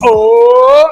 Oh!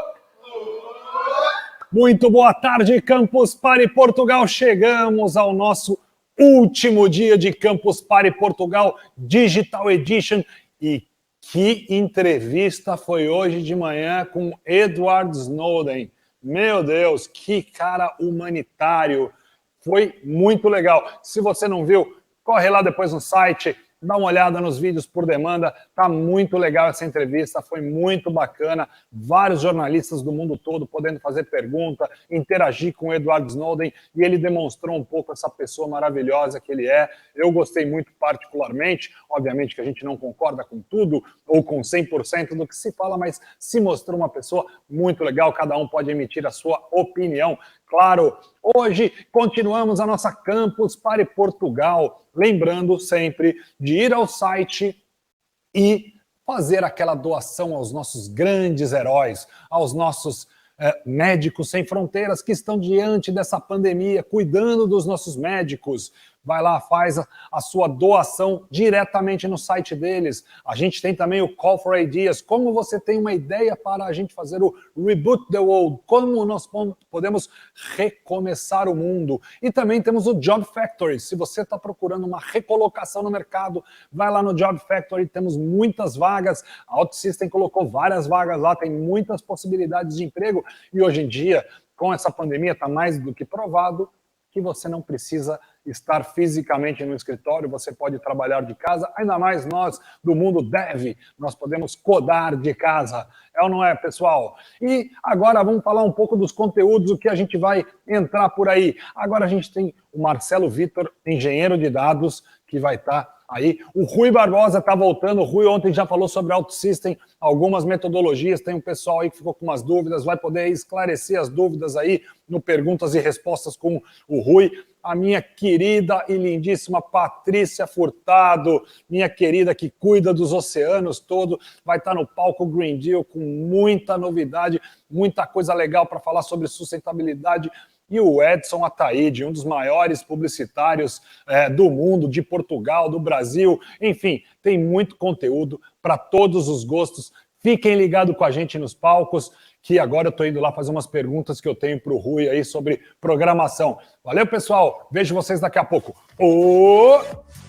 Muito boa tarde, Campus Party Portugal. Chegamos ao nosso último dia de Campus Party Portugal Digital Edition. E que entrevista foi hoje de manhã com Edward Snowden. Meu Deus, que cara humanitário. Foi muito legal. Se você não viu, corre lá depois no site, dá uma olhada nos vídeos por demanda, tá muito legal essa entrevista, foi muito bacana, vários jornalistas do mundo todo podendo fazer pergunta, interagir com o Edward Snowden, e ele demonstrou um pouco essa pessoa maravilhosa que ele é. Eu gostei muito particularmente, obviamente que a gente não concorda com tudo, ou com 100% do que se fala, mas se mostrou uma pessoa muito legal, cada um pode emitir a sua opinião. Claro, hoje continuamos a nossa Campus Party Portugal, lembrando sempre de ir ao site e fazer aquela doação aos nossos grandes heróis, aos nossos médicos sem fronteiras que estão diante dessa pandemia, cuidando dos nossos médicos. Vai lá, faz a sua doação diretamente no site deles. A gente tem também o Call for Ideas. Como você tem uma ideia para a gente fazer o Reboot the World? Como nós podemos recomeçar o mundo? E também temos o Job Factory. Se você está procurando uma recolocação no mercado, vai lá no Job Factory. Temos muitas vagas. A OutSystem colocou várias vagas lá. Tem muitas possibilidades de emprego. E hoje em dia, com essa pandemia, está mais do que provado que você não precisa estar fisicamente no escritório, você pode trabalhar de casa, ainda mais nós do mundo dev, nós podemos codar de casa, é ou não é, pessoal? E agora vamos falar um pouco dos conteúdos, o que a gente vai entrar por aí. Agora a gente tem o Marcelo Vitor, engenheiro de dados, que vai estar aí. O Rui Barbosa está voltando, o Rui ontem já falou sobre OutSystem, algumas metodologias, tem um pessoal aí que ficou com umas dúvidas, vai poder esclarecer as dúvidas aí no Perguntas e Respostas com o Rui. A minha querida e lindíssima Patrícia Furtado, minha querida que cuida dos oceanos todo, vai estar no palco Green Deal com muita novidade, muita coisa legal para falar sobre sustentabilidade. E o Edson Ataíde, um dos maiores publicitários do mundo, de Portugal, do Brasil. Enfim, tem muito conteúdo para todos os gostos. Fiquem ligados com a gente nos palcos, que agora eu estou indo lá fazer umas perguntas que eu tenho para o Rui aí sobre programação. Valeu, pessoal. Vejo vocês daqui a pouco.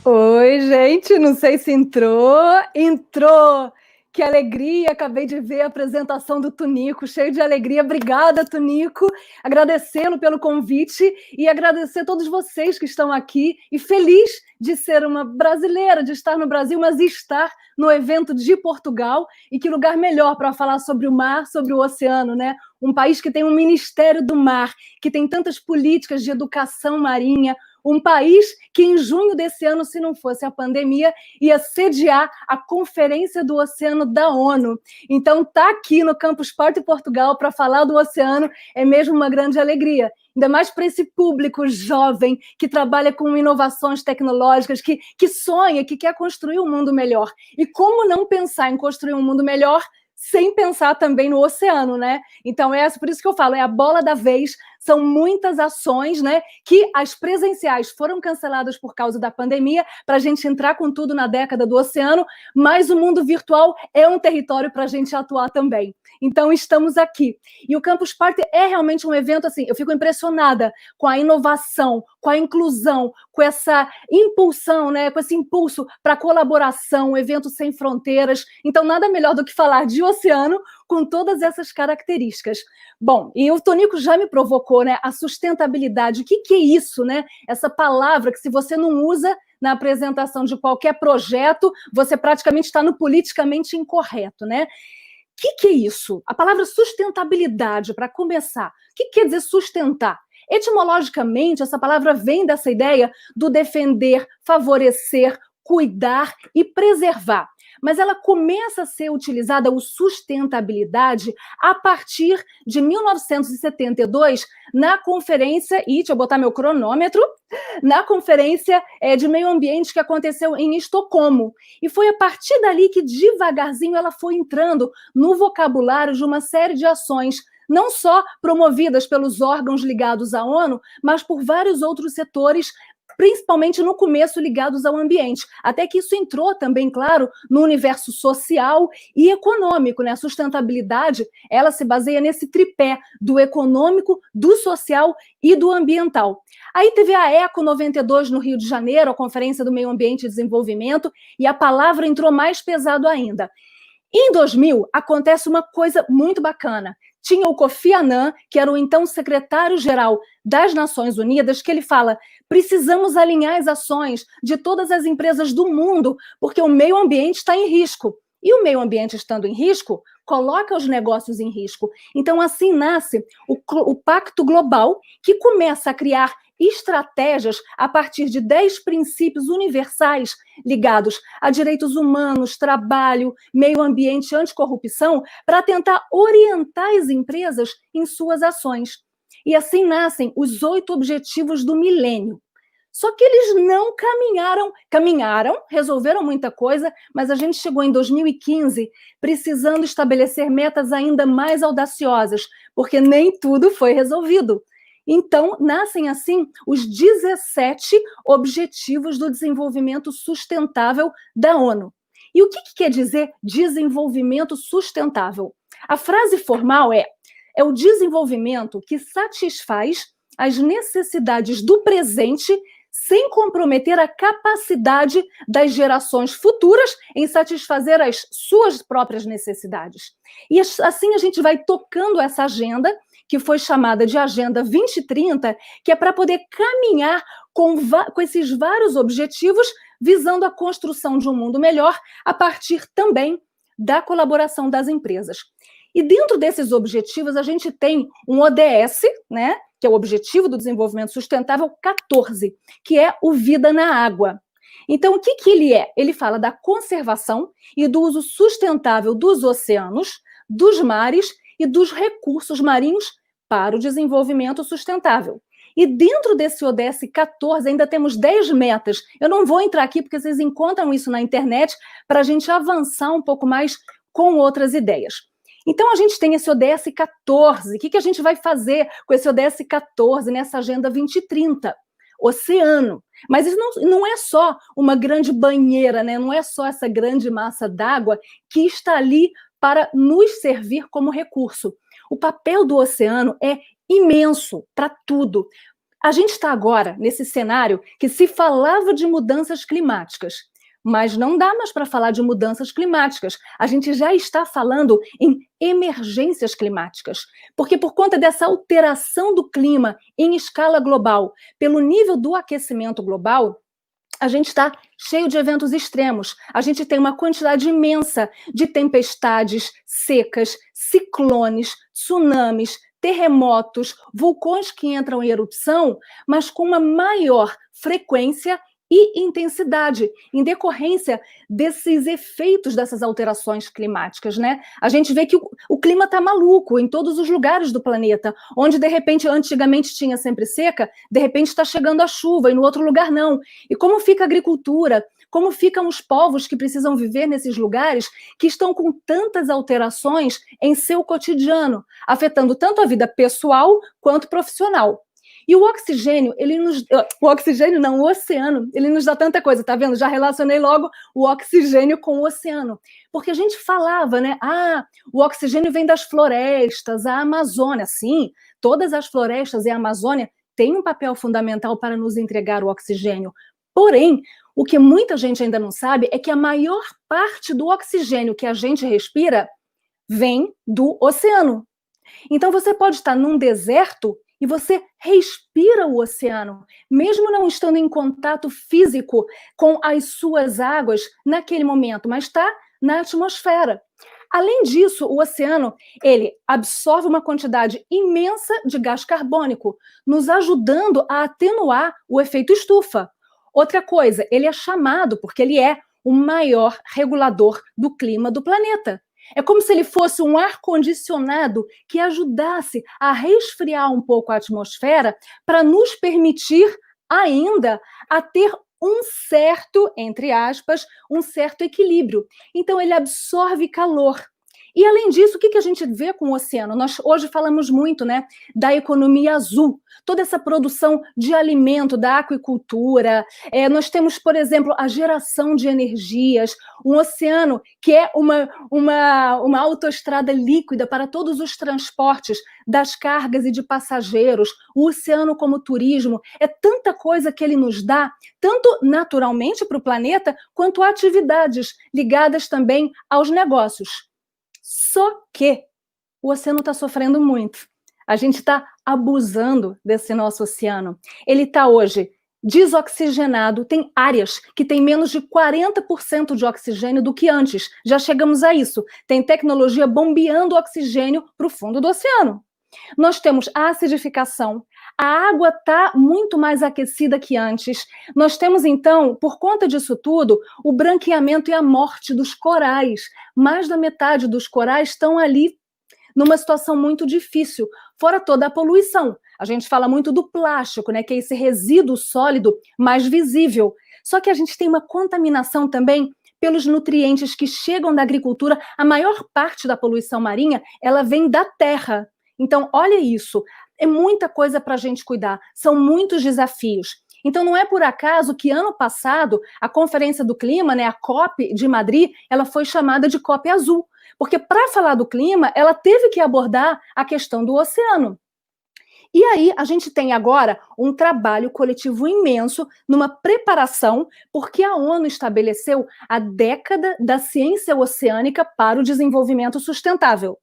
Oi, gente. Não sei se entrou. Entrou! Que alegria, acabei de ver a apresentação do Tunico, cheio de alegria. Obrigada, Tunico. Agradecê-lo pelo convite e agradecer a todos vocês que estão aqui e feliz de ser uma brasileira, de estar no Brasil, mas estar no evento de Portugal. E que lugar melhor para falar sobre o mar, sobre o oceano, né? Um país que tem um Ministério do Mar, que tem tantas políticas de educação marinha, um país que em junho desse ano, se não fosse a pandemia, ia sediar a Conferência do Oceano da ONU. Então, estar aqui no Campus Party Portugal para falar do oceano é mesmo uma grande alegria. Ainda mais para esse público jovem que trabalha com inovações tecnológicas, que sonha, que quer construir um mundo melhor. E como não pensar em construir um mundo melhor sem pensar também no oceano, né? Então, por isso que eu falo, é a bola da vez, são muitas ações, né, que as presenciais foram canceladas por causa da pandemia, para a gente entrar com tudo na década do oceano, mas o mundo virtual é um território para a gente atuar também. Então, estamos aqui. E o Campus Party é realmente um evento, assim, eu fico impressionada com a inovação, com a inclusão, com essa impulsão, né, com esse impulso para a colaboração, um evento sem fronteiras. Então, nada melhor do que falar de oceano com todas essas características. Bom, e o Tonico já me provocou, né, a sustentabilidade. O que é isso, né? Essa palavra que se você não usa na apresentação de qualquer projeto, você praticamente está no politicamente incorreto, né? O que é isso? A palavra sustentabilidade, para começar. O que quer dizer sustentar? Etimologicamente, essa palavra vem dessa ideia do defender, favorecer, cuidar e preservar. Mas ela começa a ser utilizada, o sustentabilidade, a partir de 1972, na conferência, e deixa eu botar meu cronômetro, na conferência de meio ambiente que aconteceu em Estocolmo. E foi a partir dali que, devagarzinho, ela foi entrando no vocabulário de uma série de ações, não só promovidas pelos órgãos ligados à ONU, mas por vários outros setores principalmente no começo ligados ao ambiente, até que isso entrou também, claro, no universo social e econômico, né? A sustentabilidade, ela se baseia nesse tripé do econômico, do social e do ambiental. Aí teve a Eco 92 no Rio de Janeiro, a Conferência do Meio Ambiente e Desenvolvimento, e a palavra entrou mais pesado ainda. Em 2000, acontece uma coisa muito bacana. Tinha o Kofi Annan, que era o então secretário-geral das Nações Unidas, que ele fala: precisamos alinhar as ações de todas as empresas do mundo, porque o meio ambiente está em risco. E o meio ambiente estando em risco, coloca os negócios em risco. Então, assim nasce o Pacto Global, que começa a criar estratégias a partir de 10 princípios universais ligados a direitos humanos, trabalho, meio ambiente e anticorrupção, para tentar orientar as empresas em suas ações. E assim nascem os 8 Objetivos do Milênio. Só que eles não caminharam, resolveram muita coisa, mas a gente chegou em 2015 precisando estabelecer metas ainda mais audaciosas, porque nem tudo foi resolvido. Então, nascem assim os 17 Objetivos do Desenvolvimento Sustentável da ONU. E o que quer dizer desenvolvimento sustentável? A frase formal é o desenvolvimento que satisfaz as necessidades do presente sem comprometer a capacidade das gerações futuras em satisfazer as suas próprias necessidades. E assim a gente vai tocando essa agenda, que foi chamada de Agenda 2030, que é para poder caminhar com esses vários objetivos, visando a construção de um mundo melhor, a partir também da colaboração das empresas. E dentro desses objetivos, a gente tem um ODS, né, que é o Objetivo do Desenvolvimento Sustentável 14, que é o Vida na Água. Então, o que ele é? Ele fala da conservação e do uso sustentável dos oceanos, dos mares e dos recursos marinhos para o desenvolvimento sustentável. E dentro desse ODS 14 ainda temos 10 metas. Eu não vou entrar aqui porque vocês encontram isso na internet para a gente avançar um pouco mais com outras ideias. Então, a gente tem esse ODS 14. O que a gente vai fazer com esse ODS 14 nessa Agenda 2030? Oceano. Mas isso não é só uma grande banheira, né? Não é só essa grande massa d'água que está ali para nos servir como recurso. O papel do oceano é imenso para tudo. A gente está agora nesse cenário que se falava de mudanças climáticas, mas não dá mais para falar de mudanças climáticas. A gente já está falando em emergências climáticas, porque por conta dessa alteração do clima em escala global, pelo nível do aquecimento global, a gente está cheio de eventos extremos. A gente tem uma quantidade imensa de tempestades, secas, ciclones, tsunamis, terremotos, vulcões que entram em erupção, mas com uma maior frequência e intensidade, em decorrência desses efeitos dessas alterações climáticas, né? A gente vê que o clima está maluco em todos os lugares do planeta, onde, de repente, antigamente tinha sempre seca, de repente está chegando a chuva, e no outro lugar não. E como fica a agricultura? Como ficam os povos que precisam viver nesses lugares que estão com tantas alterações em seu cotidiano, afetando tanto a vida pessoal quanto profissional? E o oxigênio, o oceano, ele nos dá tanta coisa, tá vendo? Já relacionei logo o oxigênio com o oceano. Porque a gente falava, né? O oxigênio vem das florestas, a Amazônia. Sim, todas as florestas e a Amazônia têm um papel fundamental para nos entregar o oxigênio. Porém, o que muita gente ainda não sabe é que a maior parte do oxigênio que a gente respira vem do oceano. Então, você pode estar num deserto e você respira o oceano, mesmo não estando em contato físico com as suas águas naquele momento, mas está na atmosfera. Além disso, o oceano, ele absorve uma quantidade imensa de gás carbônico, nos ajudando a atenuar o efeito estufa. Outra coisa, ele é chamado porque ele é o maior regulador do clima do planeta. É como se ele fosse um ar-condicionado que ajudasse a resfriar um pouco a atmosfera para nos permitir ainda a ter um certo, entre aspas, um certo equilíbrio. Então, ele absorve calor. E, além disso, o que a gente vê com o oceano? Nós hoje falamos muito, né, da economia azul, toda essa produção de alimento, da aquicultura. Nós temos, por exemplo, a geração de energias, um oceano que é uma autoestrada líquida para todos os transportes das cargas e de passageiros, o oceano como turismo, é tanta coisa que ele nos dá, tanto naturalmente para o planeta, quanto atividades ligadas também aos negócios. Só que o oceano está sofrendo muito. A gente está abusando desse nosso oceano. Ele está hoje desoxigenado, tem áreas que têm menos de 40% de oxigênio do que antes. Já chegamos a isso. Tem tecnologia bombeando oxigênio para o fundo do oceano. Nós temos a acidificação, a água está muito mais aquecida que antes. Nós temos, então, por conta disso tudo, o branqueamento e a morte dos corais. Mais da metade dos corais estão ali numa situação muito difícil, fora toda a poluição. A gente fala muito do plástico, né, que é esse resíduo sólido mais visível. Só que a gente tem uma contaminação também pelos nutrientes que chegam da agricultura. A maior parte da poluição marinha, ela vem da terra. Então, olha isso, é muita coisa para a gente cuidar, são muitos desafios. Então, não é por acaso que ano passado a Conferência do Clima, né, a COP de Madrid, ela foi chamada de COP Azul, porque para falar do clima, ela teve que abordar a questão do oceano. E aí, a gente tem agora um trabalho coletivo imenso numa preparação, porque a ONU estabeleceu a década da ciência oceânica para o desenvolvimento sustentável.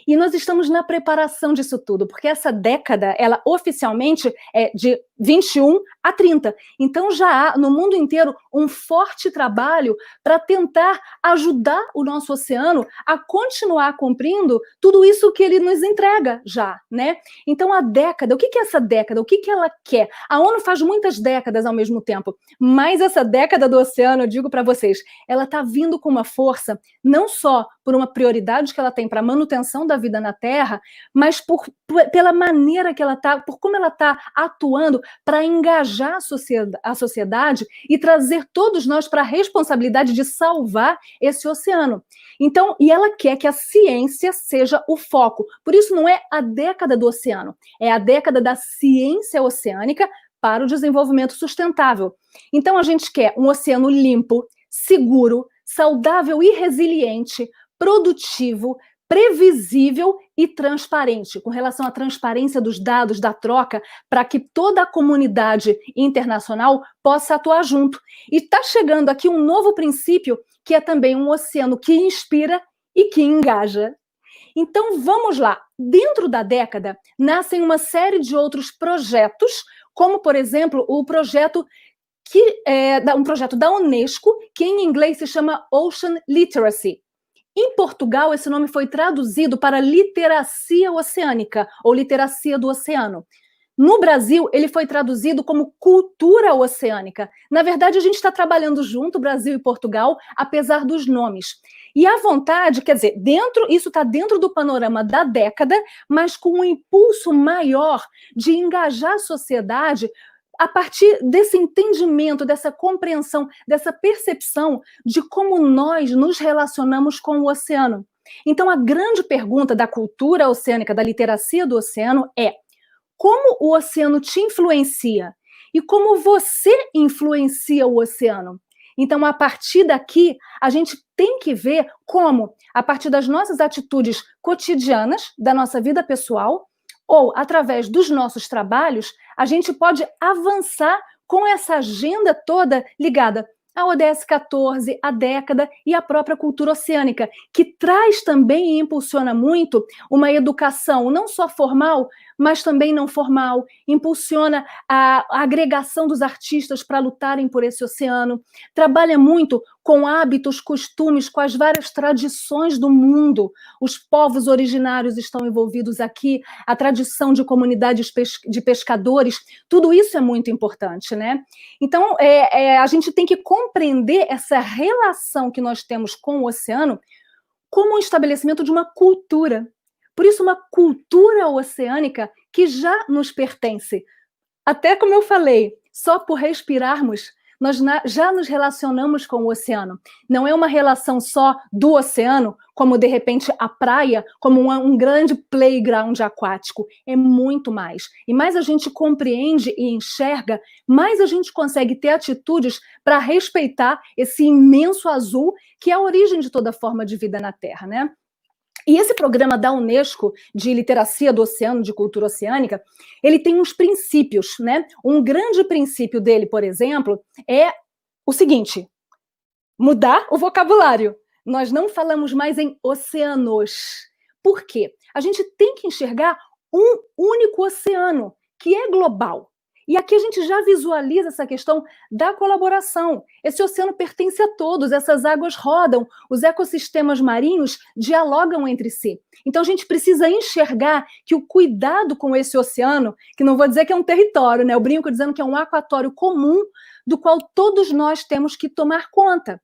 E nós estamos na preparação disso tudo, porque essa década, ela oficialmente é de 21 a 30. Então já há no mundo inteiro um forte trabalho para tentar ajudar o nosso oceano a continuar cumprindo tudo isso que ele nos entrega já, né? Então a década, o que é essa década? O que ela quer? A ONU faz muitas décadas ao mesmo tempo, mas essa década do oceano, eu digo para vocês, ela está vindo com uma força, não só por uma prioridade que ela tem para a manutenção da vida na Terra, mas pela maneira que ela está, por como ela está atuando para engajar a sociedade e trazer todos nós para a responsabilidade de salvar esse oceano. Então, e ela quer que a ciência seja o foco. Por isso não é a década do oceano, é a década da ciência oceânica para o desenvolvimento sustentável. Então, a gente quer um oceano limpo, seguro, saudável e resiliente, produtivo, previsível e transparente, com relação à transparência dos dados, da troca, para que toda a comunidade internacional possa atuar junto. E está chegando aqui um novo princípio, que é também um oceano que inspira e que engaja. Então, vamos lá. Dentro da década, nascem uma série de outros projetos, como, por exemplo, o projeto um projeto da Unesco, que em inglês se chama Ocean Literacy. Em Portugal, esse nome foi traduzido para literacia oceânica, ou literacia do oceano. No Brasil, ele foi traduzido como cultura oceânica. Na verdade, a gente está trabalhando junto, Brasil e Portugal, apesar dos nomes. E a vontade, quer dizer, isso está dentro do panorama da década, mas com um impulso maior de engajar a sociedade a partir desse entendimento, dessa compreensão, dessa percepção de como nós nos relacionamos com o oceano. Então, a grande pergunta da cultura oceânica, da literacia do oceano é: como o oceano te influencia? E como você influencia o oceano? Então, a partir daqui, a gente tem que ver como, a partir das nossas atitudes cotidianas, da nossa vida pessoal, ou através dos nossos trabalhos, a gente pode avançar com essa agenda toda ligada a ODS 14, a década e a própria cultura oceânica, que traz também e impulsiona muito uma educação não só formal, mas também não formal, impulsiona a agregação dos artistas para lutarem por esse oceano, trabalha muito com hábitos, costumes, com as várias tradições do mundo. Os povos originários estão envolvidos aqui, a tradição de comunidades de pescadores, tudo isso é muito importante, né? Então, a gente tem que compreender essa relação que nós temos com o oceano como um estabelecimento de uma cultura. Por isso, uma cultura oceânica que já nos pertence. Até como eu falei, só por respirarmos, nós já nos relacionamos com o oceano. Não é uma relação só do oceano, como de repente a praia, como um grande playground aquático. É muito mais. E mais a gente compreende e enxerga, mais a gente consegue ter atitudes para respeitar esse imenso azul que é a origem de toda forma de vida na Terra, né? E esse programa da Unesco de literacia do oceano, de cultura oceânica, ele tem uns princípios, né? Um grande princípio dele, por exemplo, é o seguinte: mudar o vocabulário. Nós não falamos mais em oceanos. Por quê? A gente tem que enxergar um único oceano, que é global. E aqui a gente já visualiza essa questão da colaboração. Esse oceano pertence a todos, essas águas rodam, os ecossistemas marinhos dialogam entre si. Então a gente precisa enxergar que o cuidado com esse oceano, que não vou dizer que é um território, né? Eu brinco dizendo que é um aquatório comum, do qual todos nós temos que tomar conta.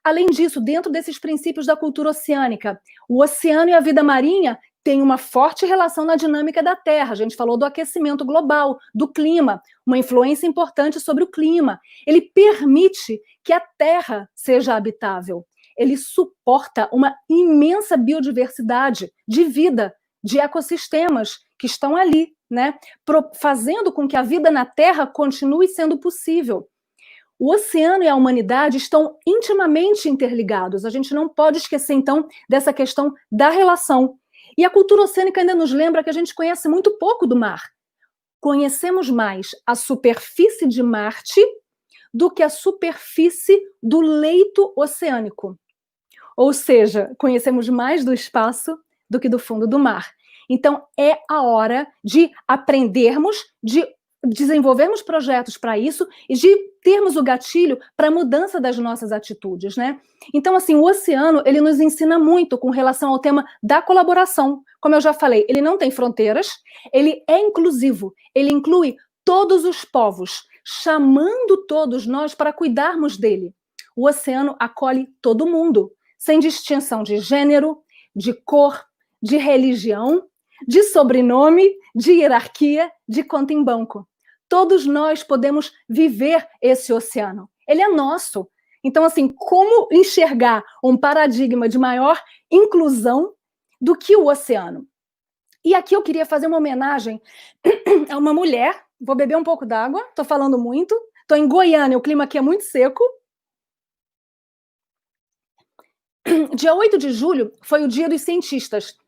Além disso, dentro desses princípios da cultura oceânica, o oceano e a vida marinha tem uma forte relação na dinâmica da Terra. A gente falou do aquecimento global, do clima, uma influência importante sobre o clima. Ele permite que a Terra seja habitável. Ele suporta uma imensa biodiversidade de vida, de ecossistemas que estão ali, né? Fazendo com que a vida na Terra continue sendo possível. O oceano e a humanidade estão intimamente interligados. A gente não pode esquecer, então, dessa questão da relação. E a cultura oceânica ainda nos lembra que a gente conhece muito pouco do mar. Conhecemos mais a superfície de Marte do que a superfície do leito oceânico. Ou seja, conhecemos mais do espaço do que do fundo do mar. Então, é a hora de aprendermos, de desenvolvermos projetos para isso e de termos o gatilho para a mudança das nossas atitudes, né? Então, assim, o oceano, ele nos ensina muito com relação ao tema da colaboração. Como eu já falei, ele não tem fronteiras, ele é inclusivo, ele inclui todos os povos, chamando todos nós para cuidarmos dele. O oceano acolhe todo mundo, sem distinção de gênero, de cor, de religião, de sobrenome, de hierarquia, de conta em banco. Todos nós podemos viver esse oceano. Ele é nosso. Então, assim, como enxergar um paradigma de maior inclusão do que o oceano? E aqui eu queria fazer uma homenagem a uma mulher. Vou beber um pouco d'água, estou falando muito. Estou em Goiânia, o clima aqui é muito seco. Dia 8 de julho foi o Dia dos Cientistas.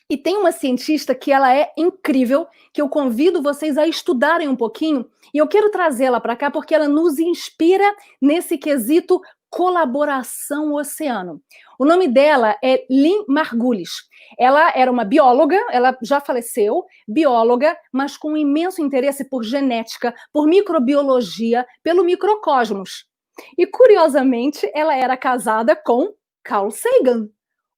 E tem uma cientista que ela é incrível, que eu convido vocês a estudarem um pouquinho, e eu quero trazê-la para cá porque ela nos inspira nesse quesito colaboração oceano. O nome dela é Lynn Margulis. Ela era uma bióloga, ela já faleceu, bióloga, mas com um imenso interesse por genética, por microbiologia, pelo microcosmos. E, curiosamente, ela era casada com Carl Sagan,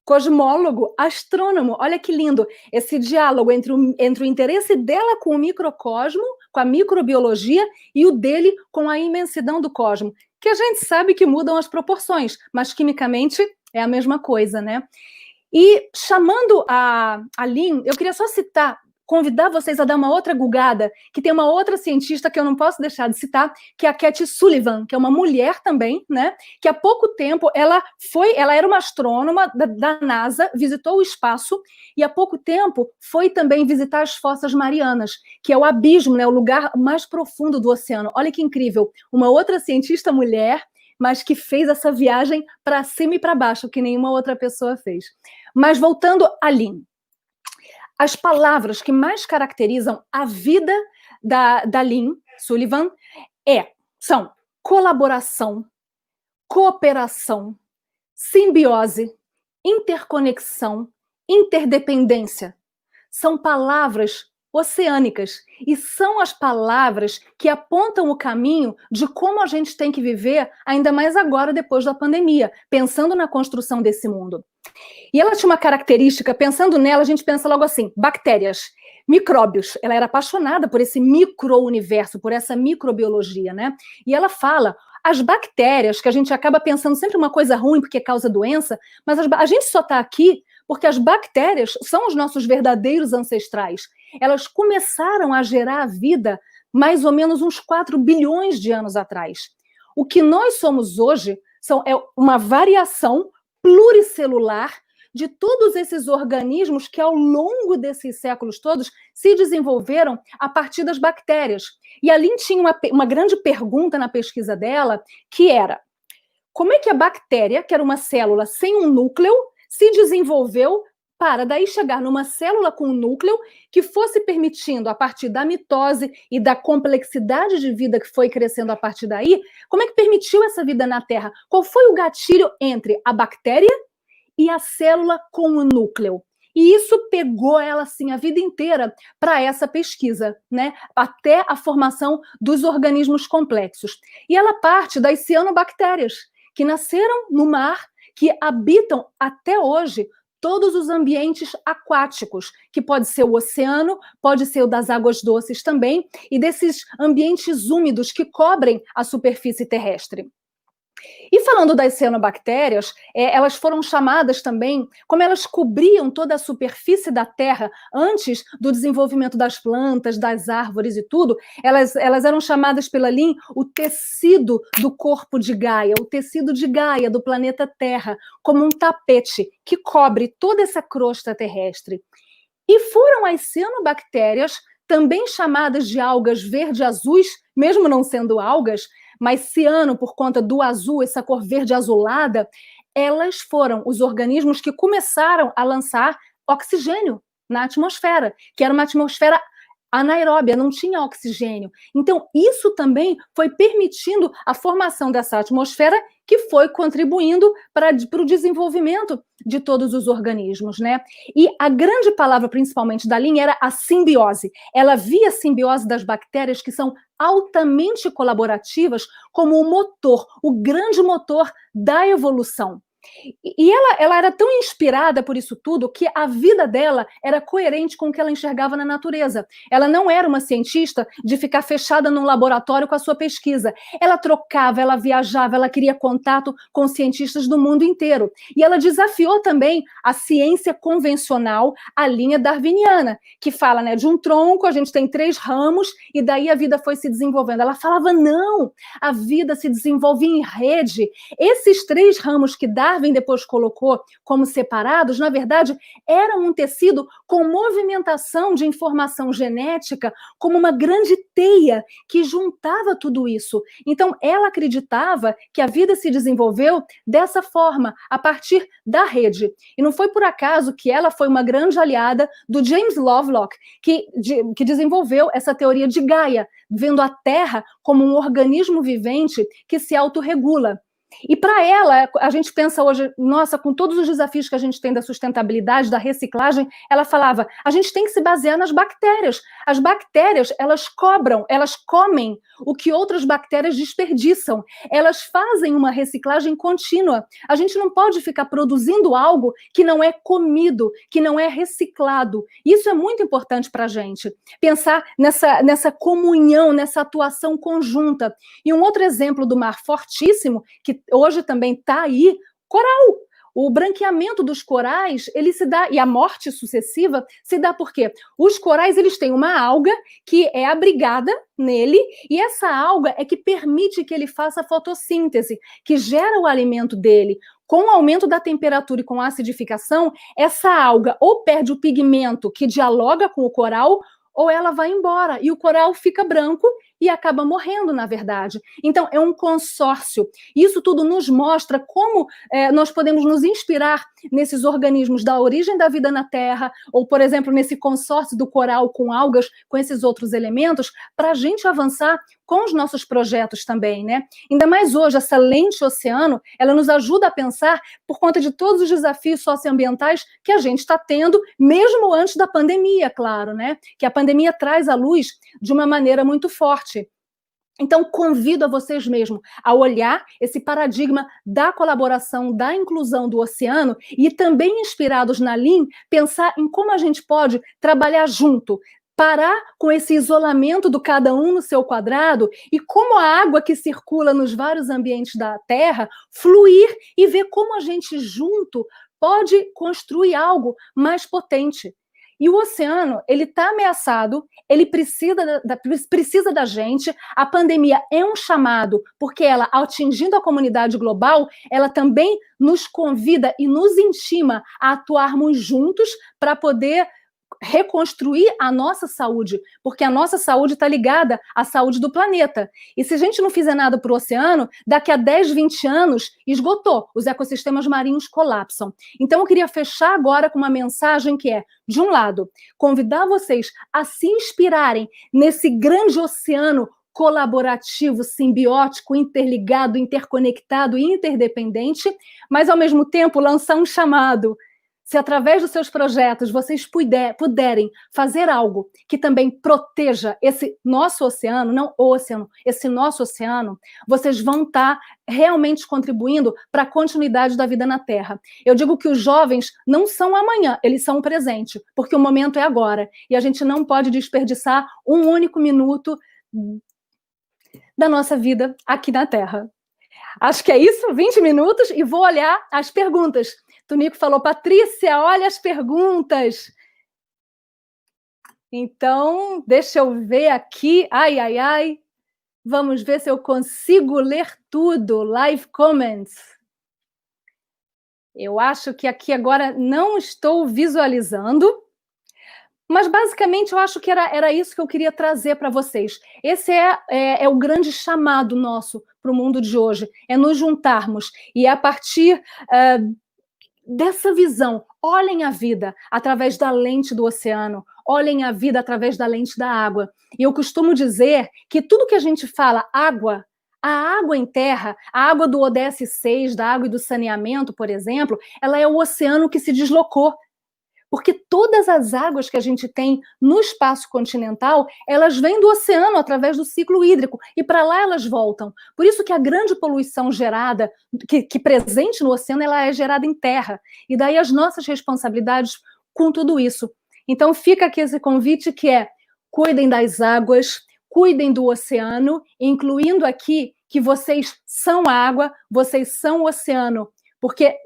cosmólogo, astrônomo. Olha que lindo esse diálogo entre o interesse dela com o microcosmo, com a microbiologia, e o dele com a imensidão do cosmo, que a gente sabe que mudam as proporções, mas quimicamente é a mesma coisa, né? E chamando a Lynn, eu queria só convidar vocês a dar uma outra gugada, que tem uma outra cientista que eu não posso deixar de citar, que é a Cat Sullivan, que é uma mulher também, né? Que há pouco tempo ela era uma astrônoma da NASA, visitou o espaço e há pouco tempo foi também visitar as Fossas Marianas, que é o abismo, né? O lugar mais profundo do oceano. Olha que incrível, uma outra cientista mulher, mas que fez essa viagem para cima e para baixo, que nenhuma outra pessoa fez. Mas voltando a Lynn. As palavras que mais caracterizam a vida da Lynn Sullivan são colaboração, cooperação, simbiose, interconexão, interdependência. São palavras oceânicas e são as palavras que apontam o caminho de como a gente tem que viver, ainda mais agora, depois da pandemia, pensando na construção desse mundo. E ela tinha uma característica, pensando nela, a gente pensa logo assim, bactérias, micróbios. Ela era apaixonada por esse micro-universo, por essa microbiologia, né? E ela fala, as bactérias, que a gente acaba pensando sempre uma coisa ruim porque causa doença, mas a gente só está aqui porque as bactérias são os nossos verdadeiros ancestrais. Elas começaram a gerar a vida mais ou menos uns 4 bilhões de anos atrás. O que nós somos hoje é uma variação pluricelular de todos esses organismos que, ao longo desses séculos todos, se desenvolveram a partir das bactérias. E a Lynn tinha uma grande pergunta na pesquisa dela, que era: como é que a bactéria, que era uma célula sem um núcleo, se desenvolveu para daí chegar numa célula com um núcleo que fosse permitindo, a partir da mitose e da complexidade de vida que foi crescendo a partir daí, como é que permitiu essa vida na Terra? Qual foi o gatilho entre a bactéria e a célula com o núcleo? E isso pegou ela, assim, a vida inteira para essa pesquisa, né? Até a formação dos organismos complexos. E ela parte das cianobactérias, que nasceram no mar, que habitam até hoje todos os ambientes aquáticos, que pode ser o oceano, pode ser o das águas doces também, e desses ambientes úmidos que cobrem a superfície terrestre. E falando das cianobactérias, elas foram chamadas também, como elas cobriam toda a superfície da Terra antes do desenvolvimento das plantas, das árvores e tudo, elas eram chamadas pela Lynn o tecido do corpo de Gaia, o tecido de Gaia do planeta Terra, como um tapete que cobre toda essa crosta terrestre. E foram as cianobactérias, também chamadas de algas verde-azuis, mesmo não sendo algas, mas ciano, por conta do azul, essa cor verde azulada, elas foram os organismos que começaram a lançar oxigênio na atmosfera, que era uma atmosfera anaeróbia, não tinha oxigênio. Então, isso também foi permitindo a formação dessa atmosfera, que foi contribuindo para o desenvolvimento de todos os organismos, né? E a grande palavra, principalmente da Lynn, era a simbiose. Ela via a simbiose das bactérias, que são altamente colaborativas, como o motor, o grande motor da evolução. E ela era tão inspirada por isso tudo que a vida dela era coerente com o que ela enxergava na natureza. Ela não era uma cientista de ficar fechada num laboratório com a sua pesquisa. Ela trocava, ela viajava, ela queria contato com cientistas do mundo inteiro. E ela desafiou também a ciência convencional, a linha darwiniana, que fala, né, de um tronco, a gente tem 3 ramos, e daí a vida foi se desenvolvendo. Ela falava, não, a vida se desenvolve em rede. Esses 3 ramos que Darwin depois colocou como separados, na verdade, eram um tecido com movimentação de informação genética, como uma grande teia que juntava tudo isso. Então, ela acreditava que a vida se desenvolveu dessa forma, a partir da rede. E não foi por acaso que ela foi uma grande aliada do James Lovelock, que desenvolveu essa teoria de Gaia, vendo a Terra como um organismo vivente que se autorregula. E para ela, a gente pensa hoje, nossa, com todos os desafios que a gente tem da sustentabilidade, da reciclagem, ela falava, a gente tem que se basear nas bactérias. As bactérias, elas cobram, elas comem o que outras bactérias desperdiçam. Elas fazem uma reciclagem contínua. A gente não pode ficar produzindo algo que não é comido, que não é reciclado. Isso é muito importante para a gente. Pensar nessa comunhão, nessa atuação conjunta. E um outro exemplo do mar fortíssimo, que hoje também está aí, coral. O branqueamento dos corais, ele se dá, e a morte sucessiva se dá por quê? Os corais, eles têm uma alga que é abrigada nele, e essa alga é que permite que ele faça a fotossíntese, que gera o alimento dele. Com o aumento da temperatura e com a acidificação, essa alga ou perde o pigmento que dialoga com o coral, ou ela vai embora, e o coral fica branco e acaba morrendo, na verdade. Então, é um consórcio. Isso tudo nos mostra como nós podemos nos inspirar nesses organismos da origem da vida na Terra, ou, por exemplo, nesse consórcio do coral com algas, com esses outros elementos, para a gente avançar com os nossos projetos também, né? Ainda mais hoje, essa lente oceano, ela nos ajuda a pensar por conta de todos os desafios socioambientais que a gente está tendo, mesmo antes da pandemia, claro, né? Que a pandemia traz à luz de uma maneira muito forte. Então, convido a vocês mesmos a olhar esse paradigma da colaboração, da inclusão do oceano e também, inspirados na Lynn, pensar em como a gente pode trabalhar junto, parar com esse isolamento do cada um no seu quadrado e como a água que circula nos vários ambientes da Terra fluir e ver como a gente junto pode construir algo mais potente. E o oceano, ele está ameaçado, ele precisa da gente. A pandemia é um chamado, porque ela, atingindo a comunidade global, ela também nos convida e nos intima a atuarmos juntos para poder reconstruir a nossa saúde, porque a nossa saúde está ligada à saúde do planeta. E se a gente não fizer nada para o oceano, daqui a 10, 20 anos, esgotou, os ecossistemas marinhos colapsam. Então eu queria fechar agora com uma mensagem que é, de um lado, convidar vocês a se inspirarem nesse grande oceano colaborativo, simbiótico, interligado, interconectado e interdependente, mas ao mesmo tempo lançar um chamado. Se através dos seus projetos vocês puderem fazer algo que também proteja esse nosso oceano, não o oceano, esse nosso oceano, vocês vão estar realmente contribuindo para a continuidade da vida na Terra. Eu digo que os jovens não são amanhã, eles são o presente, porque o momento é agora. E a gente não pode desperdiçar um único minuto da nossa vida aqui na Terra. Acho que é isso, 20 minutos, e vou olhar as perguntas. Tunico falou, Patrícia, olha as perguntas. Então, deixa eu ver aqui. Ai. Vamos ver se eu consigo ler tudo. Live comments. Eu acho que aqui agora não estou visualizando, mas basicamente eu acho que era isso que eu queria trazer para vocês. Esse é o grande chamado nosso para o mundo de hoje, é nos juntarmos. E a partir dessa visão, olhem a vida através da lente do oceano, olhem a vida através da lente da água. E eu costumo dizer que tudo que a gente fala, água, a água em terra, a água do ODS 6, da água e do saneamento, por exemplo, ela é o oceano que se deslocou. Porque todas as águas que a gente tem no espaço continental, elas vêm do oceano através do ciclo hídrico, e para lá elas voltam. Por isso que a grande poluição gerada, que presente no oceano, ela é gerada em terra. E daí as nossas responsabilidades com tudo isso. Então fica aqui esse convite que é, cuidem das águas, cuidem do oceano, incluindo aqui que vocês são água, vocês são o oceano. Porque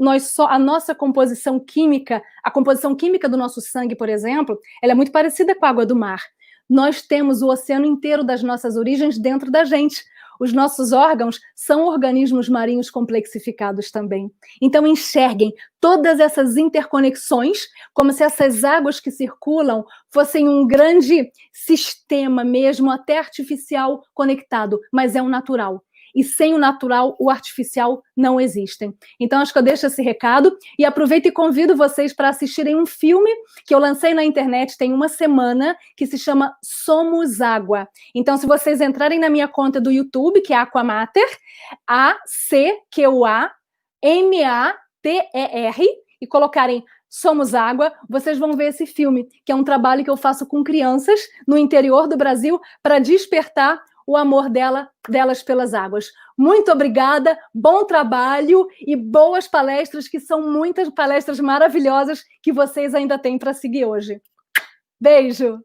a nossa composição química, a composição química do nosso sangue, por exemplo, ela é muito parecida com a água do mar. Nós temos o oceano inteiro das nossas origens dentro da gente. Os nossos órgãos são organismos marinhos complexificados também. Então enxerguem todas essas interconexões como se essas águas que circulam fossem um grande sistema mesmo, até artificial, conectado, mas é um natural. E sem o natural, o artificial não existem. Então, acho que eu deixo esse recado e aproveito e convido vocês para assistirem um filme que eu lancei na internet tem uma semana, que se chama Somos Água. Então, se vocês entrarem na minha conta do YouTube, que é Aquamater, ACQUAMATER, e colocarem Somos Água, vocês vão ver esse filme, que é um trabalho que eu faço com crianças no interior do Brasil para despertar o amor delas pelas águas. Muito obrigada, bom trabalho e boas palestras, que são muitas palestras maravilhosas que vocês ainda têm para seguir hoje. Beijo!